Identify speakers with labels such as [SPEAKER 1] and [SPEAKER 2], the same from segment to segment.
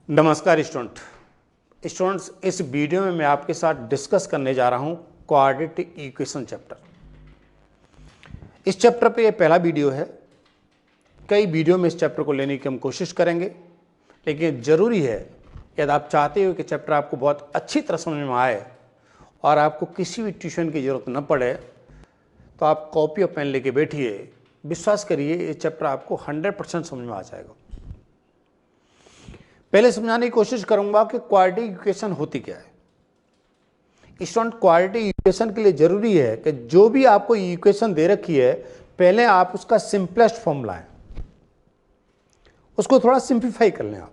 [SPEAKER 1] नमस्कार स्टूडेंट्स, इस वीडियो में मैं आपके साथ डिस्कस करने जा रहा हूं क्वाड्रेटिक इक्वेशन चैप्टर। इस चैप्टर पे ये पहला वीडियो है। कई वीडियो में इस चैप्टर को लेने की हम कोशिश करेंगे, लेकिन ज़रूरी है यदि आप चाहते हो कि चैप्टर आपको बहुत अच्छी तरह समझ में आए और आपको किसी भी ट्यूशन की ज़रूरत न पड़े, तो आप कॉपी और पेन लेके बैठिए। विश्वास करिए, ये चैप्टर आपको 100% समझ में आ जाएगा। पहले समझाने की कोशिश करूंगा कि क्वाड्रेटिक इक्वेशन होती क्या है। स्टूडेंट, क्वाड्रेटिक इक्वेशन के लिए जरूरी है कि जो भी आपको इक्वेशन दे रखी है, पहले आप उसका सिंपलेस्ट फॉर्म लाएं, उसको थोड़ा सिंप्लीफाई कर लें आप,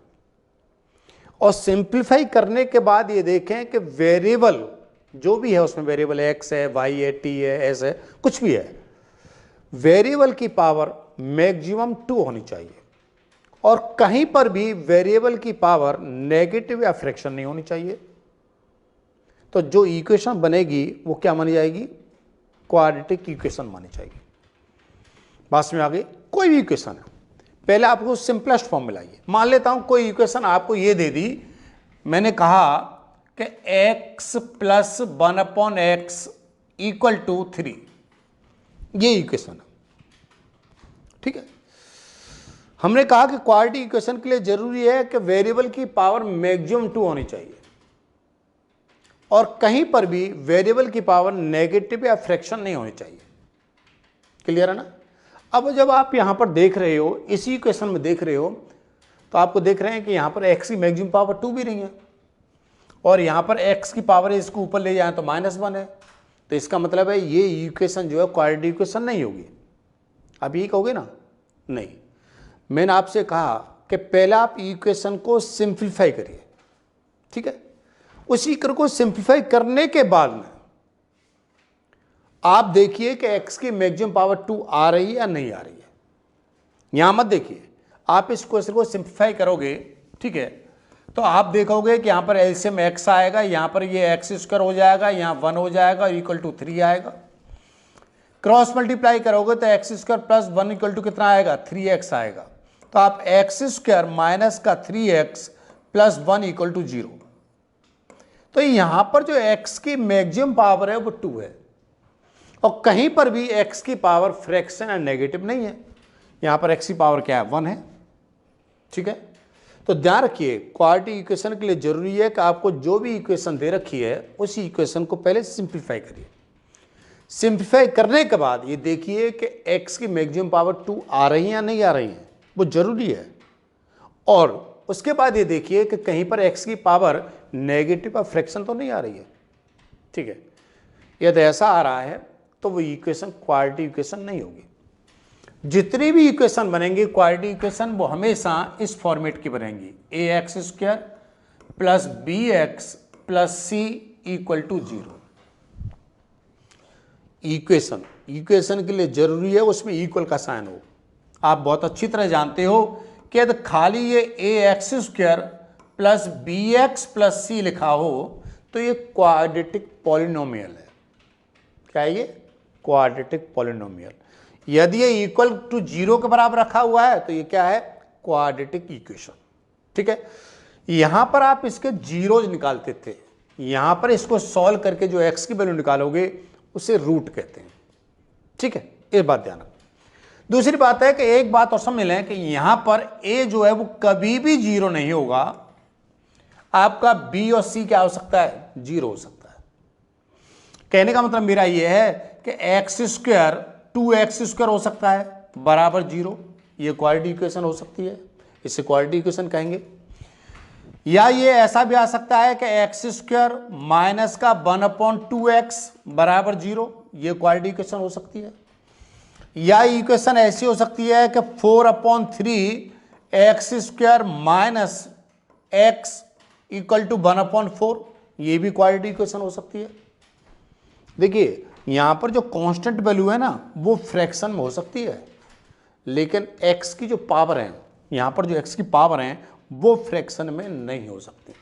[SPEAKER 1] और सिंप्लीफाई करने के बाद ये देखें कि वेरिएबल जो भी है उसमें, वेरिएबल एक्स है, वाई है, टी है, एस है, कुछ भी है, वेरिएबल की पावर मैक्सिमम 2 होनी चाहिए और कहीं पर भी वेरिएबल की पावर नेगेटिव या फ्रैक्शन नहीं होनी चाहिए। तो जो इक्वेशन बनेगी वो क्या मानी जाएगी? क्वाड्रेटिक इक्वेशन मानी जाएगी। बात में आगे, कोई भी इक्वेशन है, पहले आपको सिंपलेस्ट फॉर्म में लाइए। मान लेता हूं कोई इक्वेशन आपको ये दे दी, मैंने कहा कि x plus 1/x equal to 3, ये इक्वेशन है, ठीक है। हमने कहा कि क्वाड्रेटिक इक्वेशन के लिए जरूरी है कि वेरिएबल की पावर मैक्सिमम 2 होनी चाहिए और कहीं पर भी वेरिएबल की पावर नेगेटिव या फ्रैक्शन नहीं होनी चाहिए। क्लियर है ना? अब जब आप यहां पर देख रहे हो, इसी इक्वेशन में देख रहे हो, तो आपको देख रहे हैं कि यहां पर x की मैक्सिमम पावर 2 भी नहीं है और यहां पर x की पावर इसको ऊपर ले जाए तो -1 है। तो इसका मतलब है ये इक्वेशन जो है क्वाड्रेटिक इक्वेशन नहीं होगी। आप यही कहोगे ना? नहीं। मैंने आपसे कहा कि पहले आप इक्वेशन को सिंप्लीफाई करिए, ठीक है। उसी को सिंप्लीफाई करने के बाद में आप देखिए कि x की मैक्सिमम पावर 2 आ रही है या नहीं आ रही है। यहां मत देखिए, आप इस क्वेश्चन को सिंप्लीफाई करोगे, ठीक है, तो आप देखोगे कि यहां पर एलसीएम x आएगा, यहां पर ये x² हो जाएगा, यहां 1 हो जाएगा, इक्वल टू 3 आएगा। क्रॉस मल्टीप्लाई करोगे तो x² प्लस 1 इक्वल टू कितना आएगा? 3x आएगा। तो आप x² माइनस का 3x प्लस 1 इक्वल टू 0। तो यहां पर जो x की मैक्सिमम पावर है वो 2 है और कहीं पर भी x की पावर फ्रैक्शन या नेगेटिव नहीं है। यहां पर x की पावर क्या है? 1 है, ठीक है। तो ध्यान रखिए, क्वाड्रेटिक इक्वेशन के लिए जरूरी है कि आपको जो भी इक्वेशन दे रखी है उसी इक्वेशन को पहले सिंप्लीफाई करिए। सिंप्लीफाई करने के बाद ये देखिए कि x की मैक्सिमम पावर 2 आ रही है या नहीं आ रही है, वो जरूरी है। और उसके बाद ये देखिए कि कहीं पर x की पावर नेगेटिव या फ्रैक्शन तो नहीं आ रही है, ठीक है। यदि ऐसा आ रहा है तो वो इक्वेशन क्वाड्रेटिक इक्वेशन नहीं होगी। जितनी भी इक्वेशन बनेंगी क्वाड्रेटिक इक्वेशन, वो हमेशा इस फॉर्मेट की बनेंगी, ax² plus bx plus c equal to 0। Equation के लिए जरूरी है उसमें इक्वल का साइन हो। आप बहुत अच्छी तरह जानते हो कि यदि खाली ये ax² plus bx plus c लिखा हो तो ये क्वाड्रेटिक पॉलिनोमियल है। क्या है ये? Quadratic polynomial. यदि ये इक्वल टू 0 के बराबर रखा हुआ है तो ये क्या है? क्वाड्रेटिक इक्वेशन, ठीक है। यहां पर आप इसके जीरोज निकालते थे, यहां पर इसको सॉल्व करके जो x की वैल्यू निकालोगे उसे रूट कहते हैं, ठीक है। ये बात ध्यान रखो। दूसरी बात है कि एक बात और समझ लें कि यहां पर a जो है वो कभी भी 0 नहीं होगा। आपका b और c क्या हो सकता है? 0 हो सकता है। कहने का मतलब मेरा यह है कि x² 2x² हो सकता है बराबर 0। ये क्वाड्रेटिक इक्वेशन हो सकती है, इसे क्वाड्रेटिक इक्वेशन कहेंगे। या ये ऐसा भी आ सकता है कि x² माइनस का 1/2x बराबर 0, ये क्वाड्रेटिक इक्वेशन हो सकती है। या इक्वेशन ऐसी हो सकती है कि 4/3x² minus x equal to 1/4, ये भी क्वाड्रेटिक इक्वेशन हो सकती है। देखिए यहां पर जो कांस्टेंट वैल्यू है ना वो फ्रैक्शन में हो सकती है, लेकिन x की जो पावर है, यहां पर जो x की पावर है वो फ्रैक्शन में नहीं हो सकती।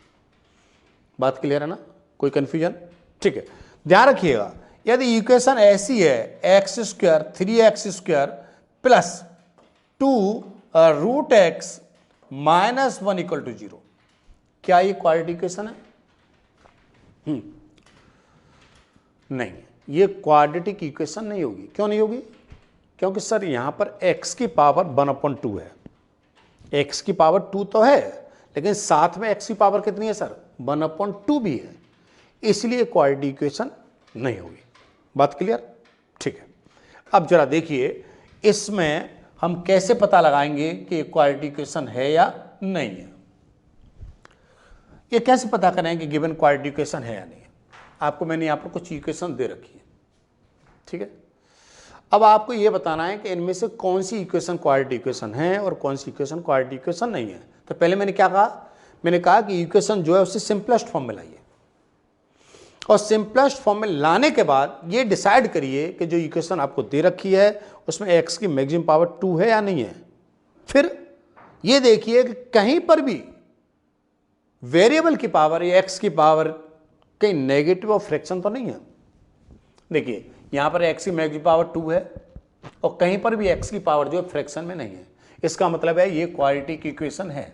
[SPEAKER 1] बात क्लियर है ना? कोई कंफ्यूजन? ठीक है, ध्यान रखिएगा। यदि इक्वेशन ऐसी है x² 3x² plus 2 √x minus 1 equal to 0, क्या ये क्वाड्रेटिक इक्वेशन है? नहीं, ये क्वाड्रेटिक इक्वेशन नहीं होगी। क्यों नहीं होगी? क्योंकि सर यहां पर x की पावर 1/2 है। x की पावर 2 तो है, लेकिन साथ में x की पावर कितनी है सर? 1/2 भी है, इसलिए क्वाड्रेटिक इक्वेशन नहीं होगी। बात क्लियर? ठीक है। अब जरा देखिए इसमें हम कैसे पता लगाएंगे कि ये क्वाड्रेटिक इक्वेशन है या नहीं है। ये कैसे पता करें कि गिवन क्वाड्रेटिक इक्वेशन है या नहीं है? आपको मैंने यहां पर कुछ इक्वेशन दे रखी है, ठीक है। अब आपको ये बताना है कि इनमें से कौन सी इक्वेशन क्वाड्रेटिक इक्वेशन है और कौन सी इक्वेशन क्वाड्रेटिक इक्वेशन नहीं है। तो पहले मैंने क्या कहा? मैंने कहा कि इक्वेशन जो है उससे सिंपलेस्ट फॉर्म में लाइए, और सिंपलेस्ट फॉर्म में लाने के बाद ये डिसाइड करिए कि जो इक्वेशन आपको दे रखी है उसमें x की मैक्सिमम पावर 2 है या नहीं है। फिर ये देखिए कि कहीं पर भी वेरिएबल की पावर या x की पावर कहीं नेगेटिव और फ्रैक्शन तो नहीं है। देखिए यहां पर x की मैक्सिमम पावर 2 है और कहीं पर भी x की पावर जो है फ्रैक्शन में नहीं है। इसका मतलब है ये क्वाड्रेटिक इक्वेशन है,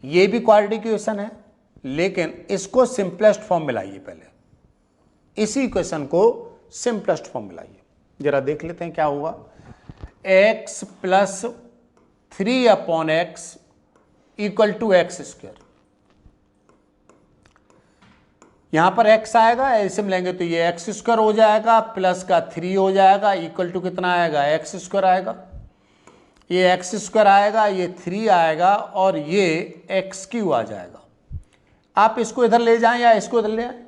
[SPEAKER 1] ये भी क्वाड्रेटिक इक्वेशन है, लेकिन इसको सिंपलेस्ट फॉर्म में लाइए। पहले इसी इक्वेशन को सिंपलेस्ट फॉर्म में लाइए, जरा देख लेते हैं क्या होगा। x + 3/x = x²। यहां पर x आएगा, एलसीएम लेंगे तो ये x² हो जाएगा, प्लस का 3 हो जाएगा, इक्वल टू कितना आएगा? x² आएगा। ये x² आएगा, ये 3 आएगा और ये x³ आ जाएगा। आप इसको इधर ले जाएं या इसको इधर ले आए,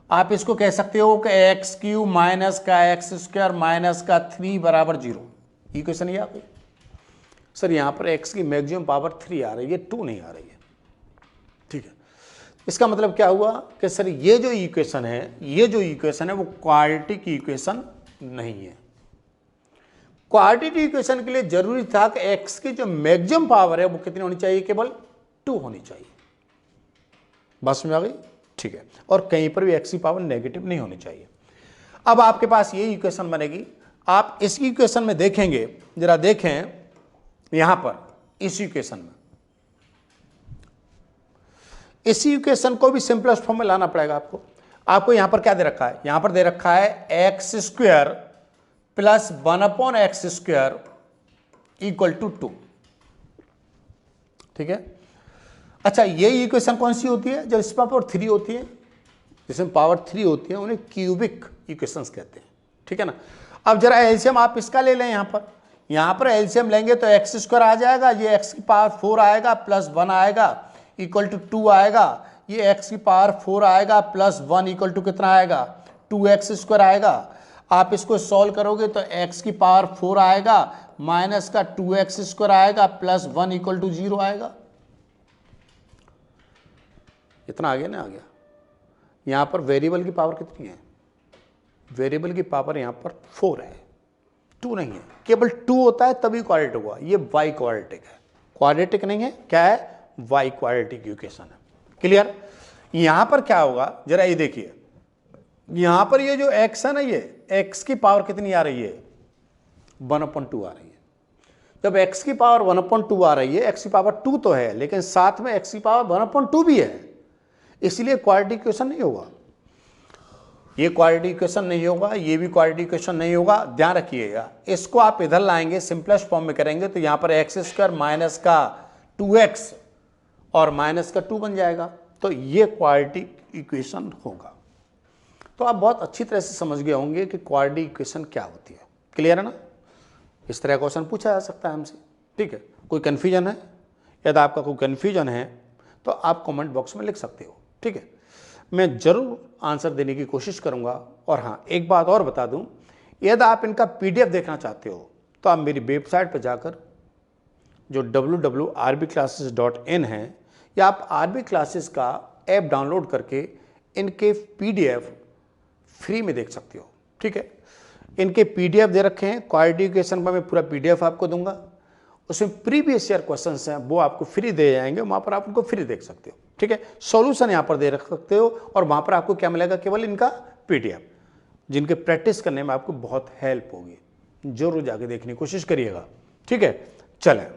[SPEAKER 1] आप इसको कह सकते हो कि x³ माइनस का x² माइनस का 3 = 0। इक्वेशन ये आ गई। सर यहां पर x की मैक्सिमम पावर 3 आ रही है, 2 नहीं आ रही है, ठीक है। इसका मतलब क्या हुआ कि सर ये जो इक्वेशन है वो क्वाड्रेटिक इक्वेशन नहीं है। क्वाड्रेटिक इक्वेशन के लिए जरूरी था कि x की जो मैक्सिमम पावर है वो कितनी होनी चाहिए? केवल 2 होनी चाहिए। बात समझ आ गई? ठीक है। और कहीं पर भी x की पावर नेगेटिव नहीं होनी चाहिए। अब आपके पास ये इक्वेशन बनेगी। आप इस इक्वेशन में देखेंगे, जरा देखें यहां पर इस इक्वेशन में, इसी इक्वेशन को भी सिंपलेस्ट फॉर्म में लाना पड़ेगा आपको यहां पर क्या दे रखा है? यहां पर दे रखा है x² + 1/x² = 2, ठीक है। अच्छा, ये इक्वेशन कौन सी होती है? जब इसमें पावर 3 होती है, जिसमें पावर 3 होती है उन्हें क्यूबिक इक्वेशंस कहते हैं, ठीक है ना। अब जरा एलसीएम आप इसका ले लें। यहां पर एलसीएम लेंगे तो x² आ जाएगा, ये x की पावर 4 आएगा, प्लस 1 आएगा, इक्वल टू 2 आएगा, ये x की पावर 4 आएगा प्लस 1 इक्वल टू कितना आएगा? 2x² आएगा। आप इसको सॉल्व करोगे तो x की पावर 4 आएगा, माइनस का 2x² आएगा, प्लस 1 इक्वल टू 0 आएगा। इतना आ गया ना? आ गया। यहां पर वेरिएबल की पावर कितनी है? वेरिएबल की पावर यहां पर 4 है, 2 नहीं है। केवल 2 होता है तभी क्वाड्रेटिक हुआ। ये y क्वाड्रेटिक है, क्वाड्रेटिक नहीं है। क्या है? y क्वाड्रेटिक इक्वेशन है। क्लियर? यहां पर क्या होगा जरा ये देखिए, यहां पर ये जो x है ना, ये x की पावर कितनी आ रही है? 1/2 आ रही है। जब x की पावर 1/2 आ रही है, x की पावर 2 तो है, लेकिन साथ में x की पावर 1/2 भी है, इसलिए क्वाड्रेटिक इक्वेशन नहीं होगा। ये क्वाड्रेटिक इक्वेशन नहीं होगा, ये भी क्वाड्रेटिक इक्वेशन नहीं होगा। ध्यान रखिएगा, इसको आप इधर लाएंगे, सिंपलेस्ट फॉर्म में करेंगे तो यहां पर x² माइनस का 2x और माइनस का 2 बन जाएगा, तो ये क्वाड्रेटिक इक्वेशन होगा। तो आप बहुत अच्छी तरह से समझ गए होंगे कि क्वाड्रेटिक इक्वेशन क्या होती है। क्लियर है ना? इस तरह क्वेश्चन पूछा जा सकता है हमसे, ठीक है। कोई कन्फ्यूजन है? यदि आपका कोई कन्फ्यूजन है तो आप कमेंट बॉक्स में लिख सकते हो, ठीक है। मैं जरूर आंसर देने की कोशिश करूंगा। और हाँ, एक बात और बता दूं, यदि आप इनका PDF देखना चाहते हो तो आप मेरी वेबसाइट पर जाकर, जो www.rbclasses.in है, या आप RB क्लासेस का ऐप डाउनलोड करके इनके PDF फ्री में देख सकते हो, ठीक है। इनके PDF दे रखे हैं, क्वाड्रेटिक इक्वेशन का मैं पूरा PDF आपको दूंगा। उसमें प्रीवियस ईयर क्वेश्चंस हैं, वो आपको फ्री दे जाएंगे, वहाँ पर आप उनको फ्री देख सकते हो, ठीक है। सॉल्यूशन यहाँ पर दे रख सकते हो और वहाँ पर आपको क्या मिलेगा? केवल इनका PDF, जिनके प्रैक्टिस करने में आपको बहुत हेल्प होगी। जरूर जाके देखने की कोशिश करिएगा, ठीक है। चलें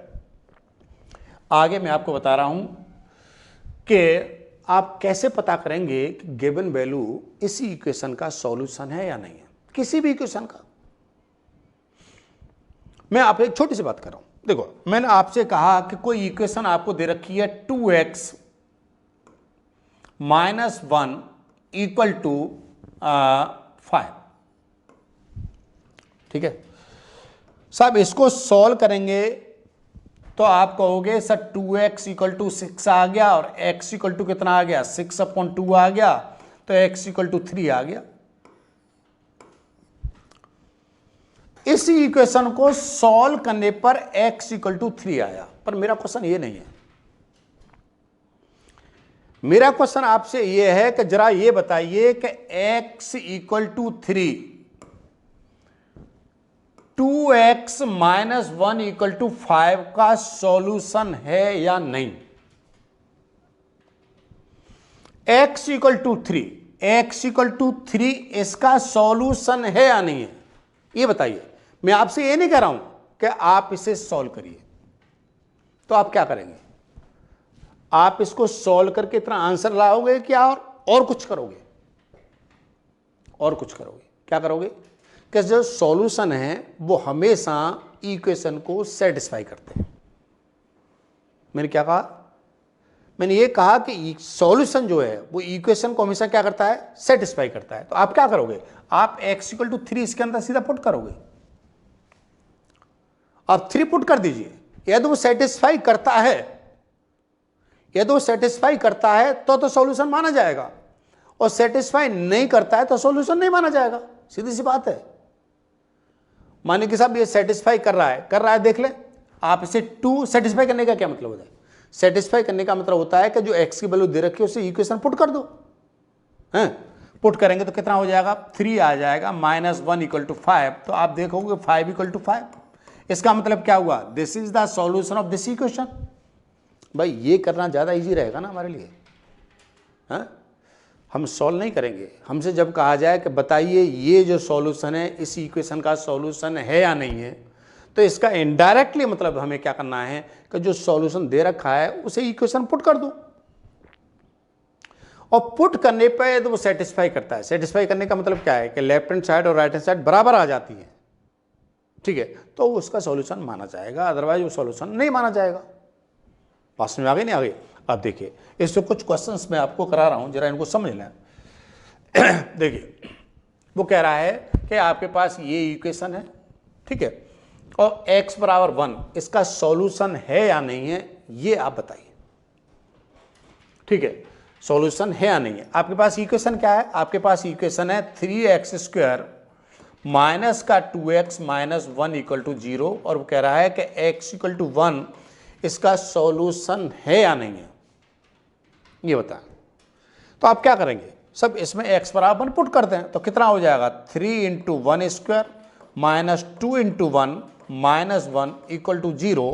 [SPEAKER 1] आगे मैं आपको बता रहा हूँ कि आप कैसे पता करेंगे कि गिवन वैल्यू इस इक्वेशन का सॉल्यूशन है या नहीं है, किसी भी इक्वेशन का। मैं आप एक छोटी सी बात कर रहा हूं। देखो, मैंने आपसे कहा कि कोई इक्वेशन आपको दे रखी है 2x माइनस 1 इक्वल टू 5, ठीक है साहब। इसको सॉल्व करेंगे तो आप कहोगे सर 2x इक्वल टू 6 आ गया और x इक्वल टू कितना आ गया, 6/2 आ गया, तो x इक्वल टू 3 आ गया। इस इक्वेशन को सॉल्व करने पर x इक्वल टू 3 आया। पर मेरा क्वेश्चन ये नहीं है। मेरा क्वेश्चन आपसे ये है कि जरा ये बताइए कि x equal to 3, 2x minus 1 equal to 5 का सॉल्यूशन है या नहीं। x equal to 3, x equal to 3 इसका सॉल्यूशन है या नहीं है, ये बताइए। मैं आपसे ये नहीं कह रहा हूं कि आप इसे सॉल्व करिए। तो आप क्या करेंगे, आप इसको सॉल्व करके इतना आंसर लाओगे क्या, और कुछ करोगे, और कुछ करोगे। क्या करोगे कि जो सॉल्यूशन है वो हमेशा इक्वेशन को सेटिस्फाई करते हैं। मैंने क्या कहा, मैंने ये कहा कि सॉल्यूशन जो है वो इक्वेशन को हमेशा क्या करता है, सेटिस्फाई करता है। तो आप क्या करोगे, आप x इक्वल टू 3 इसके अंदर सीधा पुट करोगे। आप 3 पुट कर दीजिए। यदि वो सेटिस्फाई करता है, यदि वो सेटिस्फाई करता है तो सॉल्यूशन माना जाएगा, और सेटिस्फाई नहीं करता है तो सॉल्यूशन नहीं माना जाएगा। सीधी सी बात है। मानिए कि साहब ये सेटिस्फाई कर रहा है, देख ले आप इसे 2 सेटिस्फाई करने का क्या मतलब होता है, सेटिस्फाई करने का मतलब होता है कि जो x की वैल्यू दे रखी है उसे इक्वेशन पुट कर दो। हैं, पुट करेंगे तो कितना हो जाएगा, 3 आ जाएगा, माइनस 1 इक्वल टू 5। तो आप देखोगे 5 इक्वल टू 5। इसका मतलब क्या हुआ, this is the solution of this equation. भाई ये करना ज़्यादा इजी रहेगा ना हमारे लिए। हाँ, हम सॉल्व नहीं करेंगे। हमसे जब कहा जाए कि बताइए ये जो सॉल्यूशन है इस इक्वेशन का सॉल्यूशन है या नहीं है, तो इसका इनडायरेक्टली मतलब हमें क्या करना है कि जो सॉल्यूशन दे रखा है उसे इक्वेशन पुट कर दो, और पुट करने पे तो वो सेटिस्फाई करता है। सेटिस्फाई करने का मतलब क्या है कि लेफ्ट हैंड साइड और राइट हैंड साइड बराबर आ जाती है, ठीक है, तो उसका सॉल्यूशन माना जाएगा, अदरवाइज वो सॉल्यूशन नहीं माना जाएगा। पास में आ गई नहीं आ गई। अब देखिए, इससे कुछ क्वेश्चंस मैं आपको करा रहा हूं, जरा इनको समझ लें। देखिए, वो कह रहा है कि आपके पास ये इक्वेशन है, ठीक है, और x बराबर 1 इसका सॉल्यूशन है या नहीं है, ये आप बताइए। ठीक है, सॉल्यूशन है या नहीं है। आपके पास इक्वेशन क्या है, आपके पास इक्वेशन है 3x² माइनस का 2x माइनस 1 इक्वल टू 0, और वो कह रहा है कि x इक्वल टू 1 इसका सॉल्यूशन है या नहीं है, ये बताएं। तो आप क्या करेंगे, सब इसमें x बराबर 1 पुट करते हैं, तो कितना हो जाएगा, 3 × 1² minus 2 × 1 minus 1 equal to 0,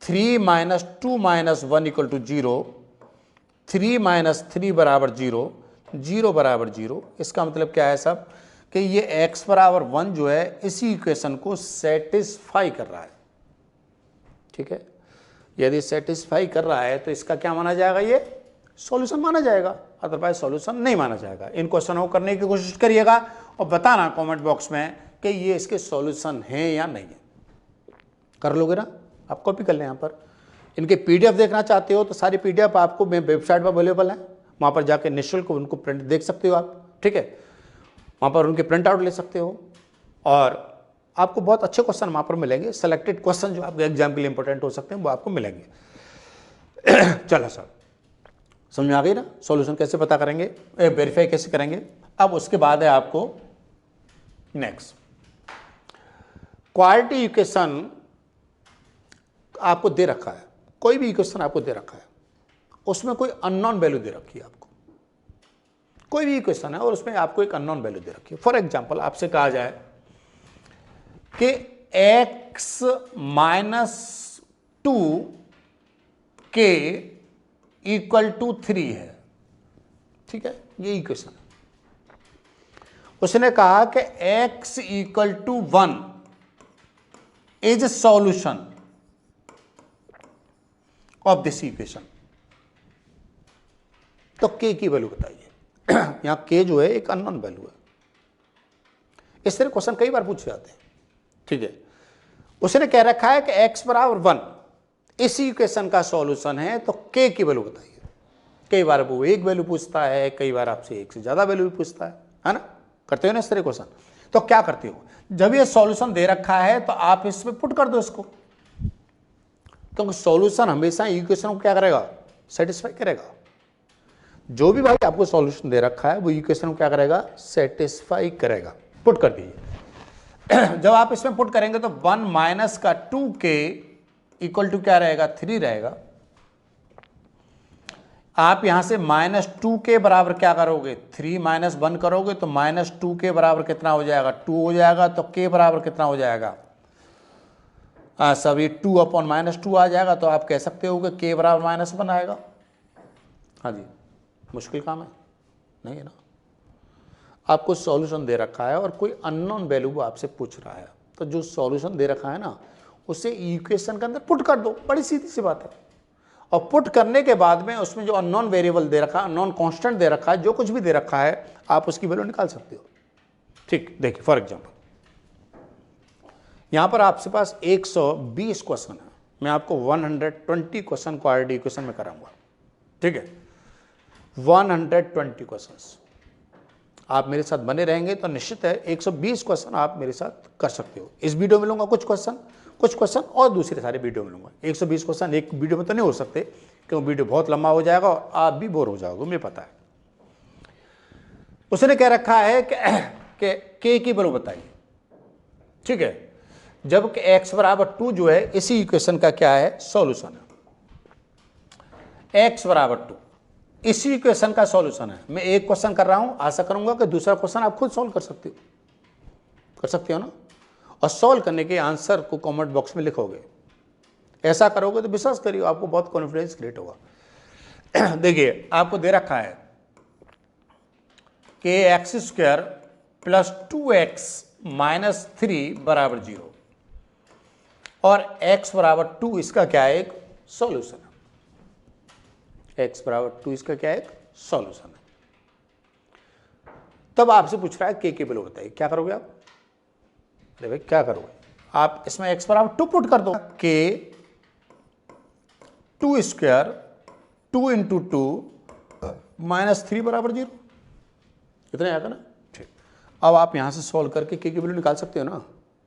[SPEAKER 1] 3 minus 2 minus 1 equal to 0, 3 minus 3 बराबर 0, 0 बराबर 0। इसका मतलब क्या है सब, कि ये x बराबर 1 जो है इसी इक्वेशन को सेटिस्फाई कर रहा है। ठीक है, यदि सेटिस्फाई कर रहा है तो इसका क्या माना जाएगा, ये सॉल्यूशन माना जाएगा, अदरवाइज सॉल्यूशन नहीं माना जाएगा। इन क्वेश्चनों को करने की कोशिश करिएगा और बताना कमेंट बॉक्स में कि ये इसके सॉल्यूशन हैं या नहीं है। कर लोगे ना, आप कॉपी कर लें। यहाँ पर इनके पीडीएफ देखना चाहते हो तो सारी पीडीएफ आपको वेबसाइट पर अवेलेबल है, वहाँ पर जाके निःशुल्क उनको प्रिंट देख सकते हो आप। ठीक है, वहाँ पर उनके प्रिंट आउट ले सकते हो, और आपको बहुत अच्छे क्वेश्चन वहाँ पर मिलेंगे। सेलेक्टेड क्वेश्चन जो आपके एग्जाम के लिए इंपॉर्टेंट हो सकते हैं वो आपको मिलेंगे। चलो सर, समझ में आ गई ना, सॉल्यूशन कैसे पता करेंगे, वेरीफाई कैसे करेंगे। अब उसके बाद है आपको नेक्स्ट, क्वालिटी इक्वेशन आपको दे रखा है, कोई भी इक्वेशन आपको दे रखा है, उसमें कोई अननोन वैल्यू दे रखी है आपको, कोई भी इक्वेशन है और उसमें आपको एक अननोन वैल्यू दे रखी है। फॉर एग्जांपल आपसे कहा जाए कि x माइनस 2 के इक्वल टू 3 है, ठीक है, ये इक्वेशन है। उसने कहा कि x equal to 1 is solution of this equation. तो के की वैल्यू बताइए। यहाँ के जो है एक अननोन वैल्यू है। इस तरह क्वेश्चन कई बार पूछे जाते हैं, ठीक है। उसने कह रखा है कि x बराबर 1 इसी इक्वेशन का सॉल्यूशन है, तो k की वैल्यू बताइए। कई बार वो एक वैल्यू पूछता है, कई बार आपसे एक से ज्यादा वैल्यू भी पूछता है ना। करते हो ना इस तरह क्वेश्चन। तो क्या करते हो, जब ये सॉल्यूशन दे रखा है तो आप इसमें पुट कर दो इसको, क्योंकि सॉल्यूशन हमेशा इक्वेशन को क्या करेगा, सेटिस्फाई करेगा। जो भी भाई आपको सॉल्यूशन दे रखा है वो इक्वेशन को क्या करेगा, सेटिस्फाई करेगा। पुट कर दीजिए। जब आप इसमें पुट करेंगे तो 1 माइनस का 2k इक्वल टू क्या रहेगा, 3 रहेगा। आप यहां से -2k बराबर क्या करोगे, 3 माइनस 1 करोगे तो -2k बराबर कितना हो जाएगा, 2 हो जाएगा। तो k बराबर कितना हो जाएगा, सभी 2 अपॉन -2 आ जाएगा। तो आप कह सकते हो कि k बराबर -1 आएगा। हाँ जी, मुश्किल काम है नहीं है ना। आपको सॉल्यूशन दे रखा है और कोई अननोन वैल्यू वो आपसे पूछ रहा है, तो जो सॉल्यूशन दे रखा है ना उसे इक्वेशन के अंदर पुट कर दो, बड़ी सीधी सी बात है। और पुट करने के बाद में उसमें जो अननोन वेरिएबल दे रखा है, अननोन कांस्टेंट दे रखा है, जो कुछ भी दे रखा है आप उसकी वैल्यू निकाल सकते हो। ठीक, देखिए फॉर एग्जांपल यहां पर आपके पास 120 क्वेश्चन है, मैं आपको 120 क्वेश्चन क्वाड्रेटिक इक्वेशन में कराऊंगा। ठीक है, 120 क्वेश्चंस आप मेरे साथ बने रहेंगे तो निश्चित है 120 क्वेश्चन आप मेरे साथ कर सकते हो। इस वीडियो में लूंगा कुछ क्वेश्चन और दूसरे सारे वीडियो में लूंगा। 120 क्वेश्चन एक वीडियो में तो नहीं हो सकते, क्योंकि वीडियो बहुत लंबा हो जाएगा और आप भी बोर हो जाओगे, मुझे पता है। उसने कह रखा है कि के की वैल्यू बताइए। ठीक है, जब x बराबर 2 जो है इसी इक्वेशन का क्या है, सॉल्यूशन है। x बराबर 2 इसी इक्वेशन का सॉल्यूशन है। मैं एक क्वेश्चन कर रहा हूं, आशा करूंगा कि दूसरा क्वेश्चन आप खुद सॉल्व कर सकते हो ना। और सॉल्व करने के आंसर को कमेंट बॉक्स में लिखोगे। ऐसा करोगे तो विश्वास करिए आपको बहुत कॉन्फिडेंस क्रिएट होगा। देखिए आपको दे रखा है कि x² प्लस 2x माइनस 3 बराबर 0 और x बराबर 2 इसका क्या है, एक सॉल्यूशन है। x बराबर 2 इसका क्या है, एक सॉल्यूशन है। तब आपसे पूछ रहा है के वैल्यू बताइए, क्या करोगे आप। अरे भाई क्या करोगे आप, इसमें x बराबर 2 पुट कर दो, के 2² 2 इंटू 2 माइनस 3 बराबर 0, इतना आएगा ना। ठीक, अब आप यहां से सॉल्व करके के की वैल्यू निकाल सकते हो ना,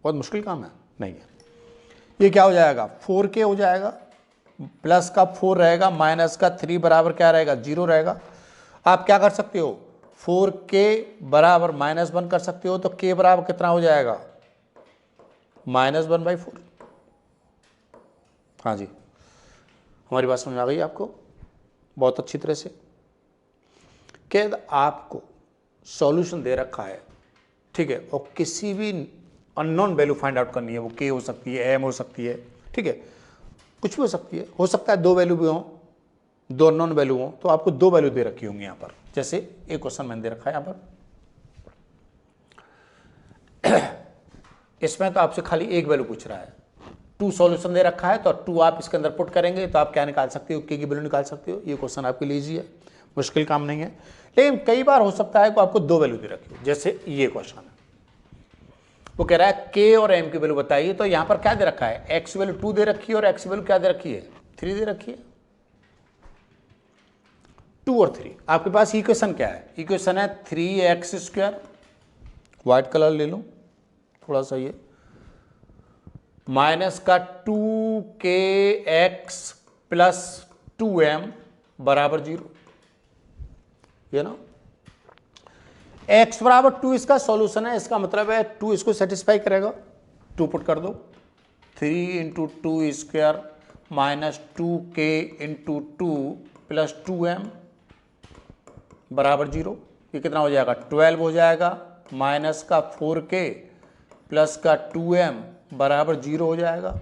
[SPEAKER 1] बहुत मुश्किल काम है नहीं है। ये क्या हो जाएगा, 4k हो जाएगा, प्लस का 4 रहेगा, माइनस का 3 बराबर क्या रहेगा, 0 रहेगा। आप क्या कर सकते हो, 4k बराबर -1 कर सकते हो, तो k बराबर कितना हो जाएगा, -1/4। हाँ जी, हमारी बात समझ आ गई आपको बहुत अच्छी तरह से। कि आपको सॉल्यूशन दे रखा है, ठीक है, और किसी भी अननोन वैल्यू फाइंड आउट करनी है, वो के हो सकती है, एम हो सकती है, ठीक है, कुछ भी हो सकती है। हो सकता है 2 वैल्यू भी हो, 2 अननोन वैल्यू हो, तो आपको 2 वैल्यू दे रखी होंगी यहाँ पर। जैसे एक क्वेश्चन मैंने दे रखा है यहाँ पर, इसमें तो आपसे खाली एक वैल्यू पूछ रहा है, 2 सॉल्यूशन दे रखा है, तो 2 आप इसके अंदर पुट करेंगे तो आप क्या निकाल सकते हो, के की वैल्यू निकाल सकते हो। ये क्वेश्चन आपके लिए इजी है, मुश्किल काम नहीं है। लेकिन कई बार हो सकता है कि आपको 2 वैल्यू दे रखी हो, जैसे ये क्वेश्चन है, वो कह रहा है के और एम की वैल्यू बताइए। तो यहां पर क्या दे रखा है, एक्स वैल्यू 2 दे रखी है और एक्स वैल्यू क्या दे रखी है, 3 दे रखी है। 2 और 3 आपके पास इक्वेशन क्या है, इक्वेशन है 3x², व्हाइट कलर ले लूं थोड़ा सा, ये माइनस का 2kx प्लस 2m बराबर 0, ये ना। x बराबर 2 इसका सॉल्यूशन है, इसका मतलब है 2 इसको सेटिस्फाई करेगा, 2 पुट कर दो। 3 into 2² minus 2k into 2 plus 2m बराबर 0, ये कितना हो जाएगा, 12 हो जाएगा, माइनस का 4k प्लस का 2m बराबर 0 हो जाएगा,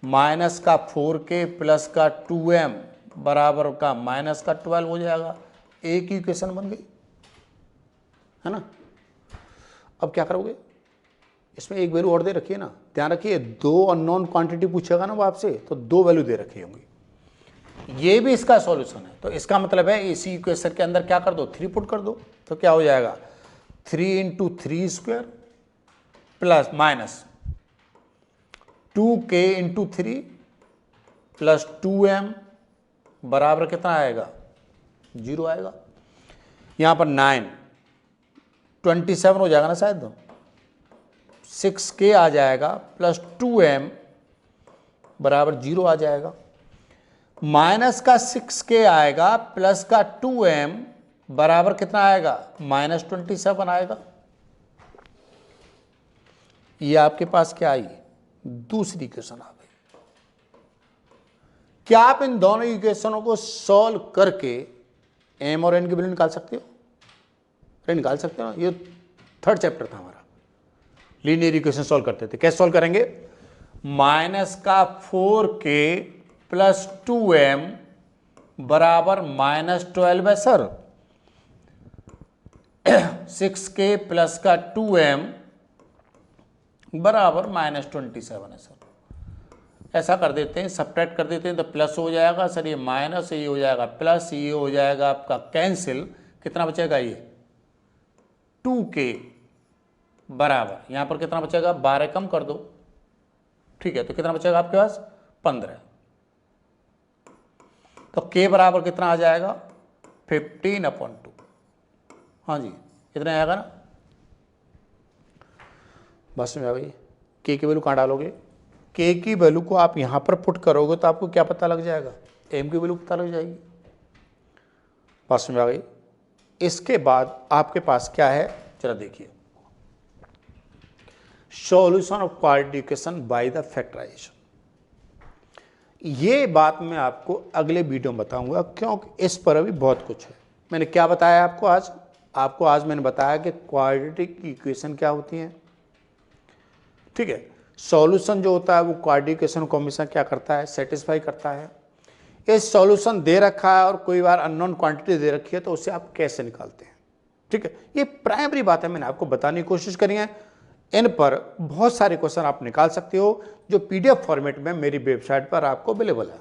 [SPEAKER 1] माइनस का 4k प्लस का 2m बराबर का माइनस का 12 हो जाएगा। एक ही इक्वेशन बन गई है ना। अब क्या करोगे, इसमें एक वैल्यू और दे रखी है ना, ध्यान रखिए 2 अननोन क्वांटिटी पूछेगा ना वो आपसे, तो 2 वैल्यू दे रखी होंगी। ये भी इसका सॉल्यूशन है। तो इसका मतलब है इसी इक्वेशन के अंदर क्या कर दो, 3 पुट कर दो, तो क्या हो जाएगा 3 × 3 square plus minus 2k × 3 plus 2m बराबर कितना आएगा, 0 आएगा। यहाँ पर 9 27 हो जाएगा ना शायद, 6k आ जाएगा प्लस 2m बराबर 0 आ जाएगा। माइनस का 6k आएगा प्लस का 2m बराबर कितना आएगा, -27 आएगा। ये आपके पास क्या आई, दूसरी इक्वेशन आ गई। क्या आप इन दोनों इक्वेशनों को सॉल्व करके m और n की वैल्यू निकाल सकते हो, अरे निकाल सकते हो। ये थर्ड चैप्टर था हमारा, लीनियर इक्वेशन सॉल्व करते थे। कैसे सॉल्व करेंगे, माइनस का 4k प्लस 2m बराबर -12 है सर, 6k प्लस का 2m बराबर -27 है सर। ऐसा कर देते हैं, सब्ट्रैक्ट कर देते हैं तो प्लस हो जाएगा सर, ये माइनस, ये हो जाएगा प्लस, ये हो जाएगा आपका कैंसिल, कितना बचेगा ये 2k बराबर, यहाँ पर कितना बचेगा 12 कम कर दो, ठीक है, तो कितना बचेगा आपके पास 15। तो k बराबर कितना आ जाएगा 15/2। हाँ जी, इतना आएगा ना, बस में आ गई। k की वैल्यू कहाँ डालोगे, k की वैल्यू को आप यहाँ पर पुट करोगे तो आपको क्या पता लग जाएगा, m की वैल्यू पता लग जाएगी। बस में आ गई। इसके बाद आपके पास क्या है, चलो देखिए, solution of quadratic equation by the factorization. ये बात मैं आपको अगले वीडियो में बताऊंगा, क्योंकि इस पर अभी बहुत कुछ है। मैंने क्या बताया आपको आज मैंने बताया कि क्वाड्रेटिक इक्वेशन क्या होती हैं, ठीक है। सॉल्यूशन जो होता है वो क्वाड्रेटिक इक्वेशन को हमेशा क्या करता है, सेटिस्फाई करता है। ये सॉल्यूशन दे रखा है और कोई बार अननोन क्वांटिटी दे रखी है तो उससे आप कैसे निकालते हैं, ठीक है। ये प्राइमरी बात है, मैंने आपको बताने की कोशिश करी है। इन पर बहुत सारे क्वेश्चन आप निकाल सकते हो जो PDF फॉर्मेट में मेरी वेबसाइट पर आपको अवेलेबल है,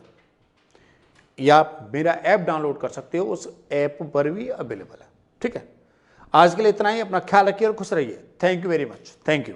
[SPEAKER 1] या आप मेरा ऐप डाउनलोड कर सकते हो, उस ऐप पर भी अवेलेबल है, ठीक है। आज के लिए इतना ही, अपना ख्याल रखिए और खुश रहिए। Thank you very much, thank you.